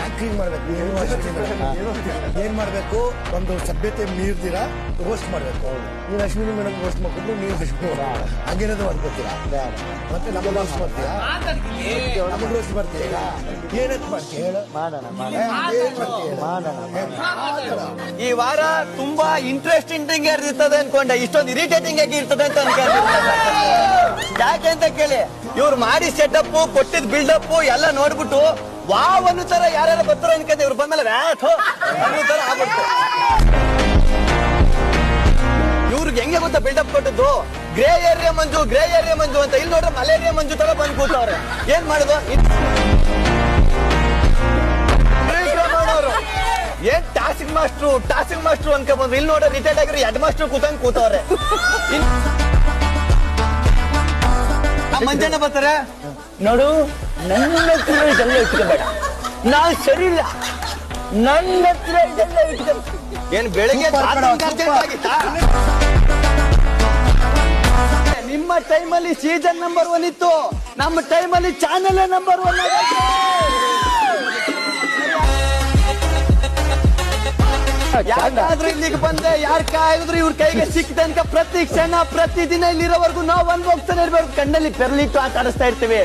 Acting ಮಾಡ್ಬೇಕು. ಏನ್ ಮಾಡ್ಬೇಕು, ಒಂದು ಸಭ್ಯತೆ ಮೀರ್ದಿರ ರೋಸ್ಟ್ ಮಾಡ್ಬೇಕು. ನೀನ್ ಅಶ್ವಿನಿ ಮೇಡಮ್ ರೋಸ್ಟ್ ಮಾಡ್ಕೊಂಡು ನೀನು ಅಶ್ವಿನಿ ಹಂಗೇನಾದ್ರು ಮಾಡ್ಕೊತೀರಾ? ಮತ್ತೆ ನಮಗೆ ರೋಸ್ಟ್ ಮಾಡ್ತೀಯಾ? ನಮಗೆ ರೋಸ್ಟ್ ಮಾಡ್ತೀಯ? ಏನಂತ ಮಾಡ್ತೀಯ ಹೇಳು? ಈ ವಾರ ತುಂಬಾ ಇಂಟ್ರೆಸ್ಟಿಂಗ್ ಇರ್ತದೆ ಅನ್ಕೊಂಡೆ, ಇಷ್ಟೊಂದು ಇರಿಟೇಟಿಂಗ್ ಆಗಿ ಇರ್ತದೆ ಅಂತ ಅನ್ಕೊಂಡೆ. ಯಾಕೆ ಅಂತ ಕೇಳಿ, ಇವ್ರು ಮಾಡಿ ಸೆಟಪ್ ಕೊಟ್ಟಿದ್ ಬಿಲ್ಡಪ್ ಎಲ್ಲ ನೋಡ್ಬಿಟ್ಟು ವಾವ್ ಅನ್ನೋ ತರ ಯಾರ್ಯಾರು ಬರ್ತಾರ ಅನ್ಕೊಂಡೆ. ಇವ್ರು ಬಂದ್ಮೇಲೆ ಅನ್ನೋ ತರ ಆಗ್ಬಿಡ್ತು. ಇವ್ರಿಗೆ ಹೆಂಗೆ ಗೊತ್ತಾ ಬಿಲ್ಡಪ್ ಕೊಟ್ಟದ್ದು? ಗ್ರೇ ಏರಿಯಾ ಮಂಜು ಅಂತ. ಇಲ್ಲಿ ನೋಡ್ರೆ ಮಲೇರಿಯಾ ಮಂಜು ತರ ಬಂದ್ ಕೂತವ್ರೆ. ಏನ್ ಮಾಡುದು? ಏನ್ ಟಾಸ್ಕ್ ಮಾಸ್ಟ್ರು ಅನ್ಕೊ ಬಂದ್ರು. ಇಲ್ಲಿ ನೋಡ್ರೆ ರಿಟೈರ್ಡ್ ಆಗಿರೋ ಹೆಡ್ ಮಾಸ್ಟರ್ ಕೂತವ್ರೆ. ಮಂಜಣ್ಣ ಬರ್ತಾರೆ ನೋಡು, ನನ್ನ ಹತ್ರ ಇದೆಲ್ಲ ಇಟ್ಕೋಬೇಡ, ನಾನ್ ಸರಿ ಇಲ್ಲ, ನನ್ನ ಹತ್ರ ಇದೆಲ್ಲ ಇಟ್ಕೊ. ಏನ್ ಬೆಳಗ್ಗೆ ನಿಮ್ಮ ಟೈಮಲ್ಲಿ ಸೀಸನ್ ನಂಬರ್ 1 ಇತ್ತು, ನಮ್ಮ ಟೈಮಲ್ಲಿ ಚಾನೆಲ್ ನಂಬರ್ 1. ಯಾಕಾದ್ರೂ ಇಲ್ಲಿಗೆ ಬಂದೆ, ಯಾರ್ ಕಾಯಿದ್ರು ಇವ್ರ ಕೈಗೆ ಸಿಕ್ತಂಕ ಪ್ರತಿ ಕ್ಷಣ ಪ್ರತಿ ದಿನ ಇಲ್ಲಿರೋವರೆಗೂ ನಾವು ಅನ್ಭೋಗ್ತಾನೆ ಇರ್ಬೇಕು. ಕಣ್ಣಲ್ಲಿ ಪೆರ್ಲಿಟ್ಟು ಆಟ ಆಡಿಸ್ತಾ ಇರ್ತೀವಿ.